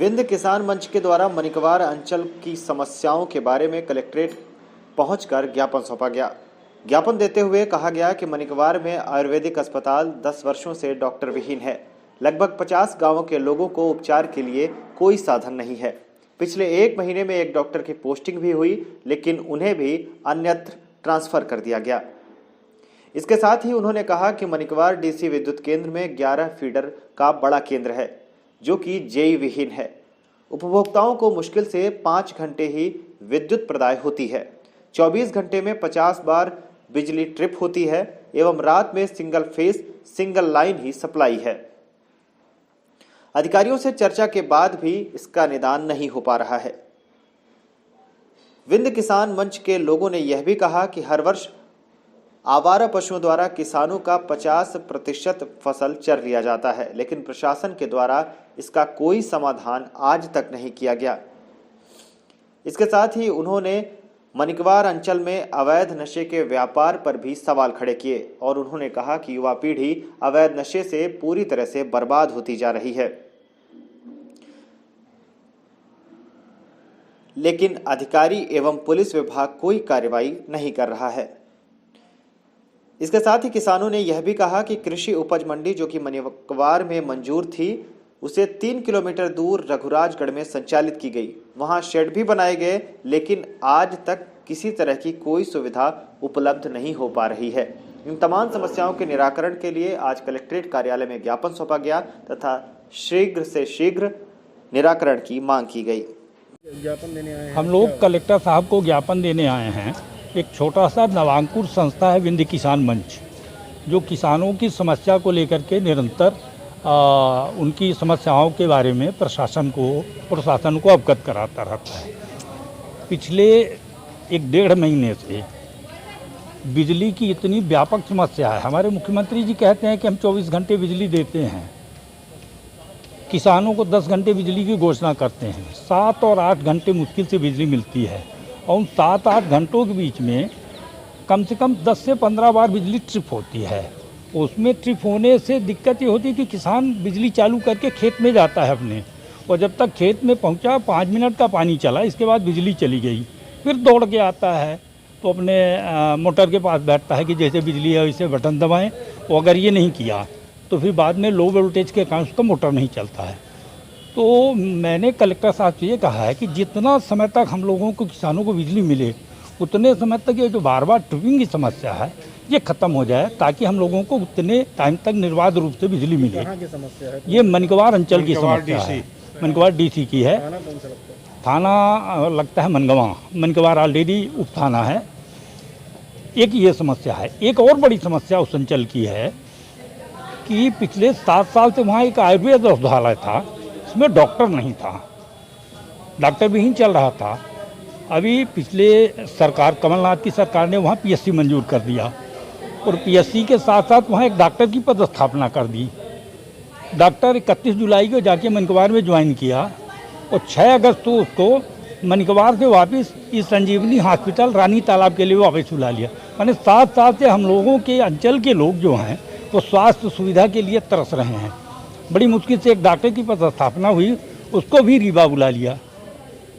विंध्य किसान मंच के द्वारा मनिकवार अंचल की समस्याओं के बारे में कलेक्ट्रेट पहुंचकर ज्ञापन सौंपा गया। ज्ञापन देते हुए कहा गया कि मनिकवार में आयुर्वेदिक अस्पताल 10 वर्षों से डॉक्टर विहीन है। लगभग 50 गांवों के लोगों को उपचार के लिए कोई साधन नहीं है। पिछले 1 महीने में एक डॉक्टर की पोस्टिंग भी हुई, लेकिन उन्हें भी अन्यत्र ट्रांसफर कर दिया गया। इसके साथ ही उन्होंने कहा कि मनिकवार डीसी विद्युत केंद्र में 11 फीडर का बड़ा केंद्र है, जो कि जेई विहीन है। उपभोक्ताओं को मुश्किल से 5 घंटे ही विद्युत प्रदाय होती है। 24 घंटे में 50 बार बिजली ट्रिप होती है एवं रात में सिंगल फेस सिंगल लाइन ही सप्लाई है। अधिकारियों से चर्चा के बाद भी इसका निदान नहीं हो पा रहा है। विंध्य किसान मंच के लोगों ने यह भी कहा कि हर वर्ष आवारा पशुओं द्वारा किसानों का 50% फसल चर लिया जाता है, लेकिन प्रशासन के द्वारा इसका कोई समाधान आज तक नहीं किया गया। इसके साथ ही उन्होंने मनिकवार अंचल में अवैध नशे के व्यापार पर भी सवाल खड़े किए और उन्होंने कहा कि युवा पीढ़ी अवैध नशे से पूरी तरह से बर्बाद होती जा रही है, लेकिन अधिकारी एवं पुलिस विभाग कोई कार्रवाई नहीं कर रहा है। इसके साथ ही किसानों ने यह भी कहा कि कृषि उपज मंडी जो कि मनिकवार में मंजूर थी, उसे 3 किलोमीटर दूर रघुराजगढ़ में संचालित की गई। वहां शेड भी बनाए गए, लेकिन आज तक किसी तरह की कोई सुविधा उपलब्ध नहीं हो पा रही है। इन तमाम समस्याओं के निराकरण के लिए आज कलेक्ट्रेट कार्यालय में ज्ञापन सौंपा गया तथा शीघ्र से शीघ्र निराकरण की मांग की गई। ज्ञापन देने आए हैं। हम लोग कलेक्टर साहब को ज्ञापन देने आए हैं। एक छोटा सा नवांकुर संस्था है विंध्य किसान मंच, जो किसानों की समस्या को लेकर के निरंतर उनकी समस्याओं के बारे में प्रशासन को अवगत कराता रहता है। पिछले 1-1.5 महीने से बिजली की इतनी व्यापक समस्या है। हमारे मुख्यमंत्री जी कहते हैं कि हम 24 घंटे बिजली देते हैं, किसानों को 10 घंटे बिजली की घोषणा करते हैं। 7 और 8 घंटे मुश्किल से बिजली मिलती है और उन 7-8 घंटों के बीच में कम से कम 10 से 15 बार बिजली ट्रिप होती है। उसमें ट्रिप होने से दिक्कत ये होती है कि किसान बिजली चालू करके खेत में जाता है अपने, और जब तक खेत में पहुंचा 5 मिनट का पानी चला, इसके बाद बिजली चली गई, फिर दौड़ के आता है तो अपने मोटर के पास बैठता है कि जैसे बिजली है वैसे बटन दबाएं। और अगर ये नहीं किया तो फिर बाद में लो वोल्टेज के कारण उसका मोटर नहीं चलता है। तो मैंने कलेक्टर साहब से ये कहा है कि जितना समय तक हम लोगों को किसानों को बिजली मिले, उतने समय तक ये जो बार बार ट्रिपिंग की समस्या है ये ख़त्म हो जाए, ताकि हम लोगों को उतने टाइम तक निर्बाध रूप से बिजली मिले। कहाँ की समस्या है? ये मनिकवार अंचल की समस्या है। मनिकवार डीसी की है। थाना कौन सा लगता है? थाना लगता है मनगवा। मनिकवार ऑलरेडी उप थाना है। एक ये समस्या है। एक और बड़ी समस्या उस अंचल की है कि पिछले 7 साल से वहाँ एक आयुर्वेद औषधालय था, इसमें डॉक्टर नहीं था, डॉक्टर विहीन चल रहा था। अभी पिछले सरकार, कमलनाथ की सरकार ने वहाँ पीएससी मंजूर कर दिया और पीएससी के साथ साथ वहाँ एक डॉक्टर की पदस्थापना कर दी। डॉक्टर 31 जुलाई को जाके मनिकवार में ज्वाइन किया और 6 अगस्त को उसको मनिकवार से वापस इस संजीवनी हॉस्पिटल रानी तालाब के लिए वापस बुला लिया। यानी 7 साल से हम लोगों के अंचल के लोग जो हैं वो स्वास्थ्य सुविधा के लिए तरस रहे हैं। बड़ी मुश्किल से एक डॉक्टर की पदस्थापना हुई, उसको भी रीवा बुला लिया।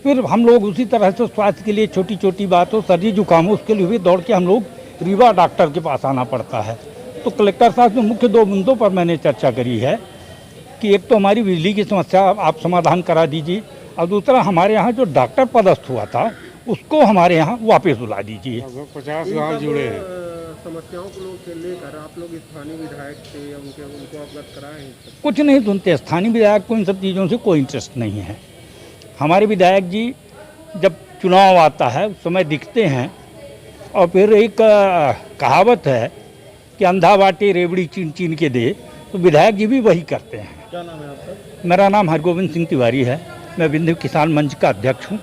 फिर हम लोग उसी तरह से स्वास्थ्य के लिए छोटी छोटी बात हो, सर्दी जुकाम हो, उसके लिए भी दौड़ के हम लोग रीवा डॉक्टर के पास आना पड़ता है। तो कलेक्टर साहब से मुख्य 2 मुद्दों पर मैंने चर्चा करी है कि एक तो हमारी बिजली की समस्या आप समाधान करा दीजिए, और दूसरा हमारे यहाँ जो डॉक्टर पदस्थ हुआ था उसको हमारे यहाँ वापस बुला दीजिए। 50 गाँव जुड़े हैं। समस्याओं को लेकर आप लोग स्थानीय विधायक से या उनको अवगत कराएं? कुछ नहीं सुनते। स्थानीय विधायक को इन सब चीज़ों से कोई इंटरेस्ट नहीं है। हमारे विधायक जी जब चुनाव आता है उस समय दिखते हैं, और फिर एक कहावत है कि अंधा बाटे रेवड़ी चीन चीन के दे, तो विधायक जी भी वही करते हैं। क्या नाम है आपका? मेरा नाम हरगोविंद सिंह तिवारी है। मैं विंध्य किसान मंच का अध्यक्ष हूँ।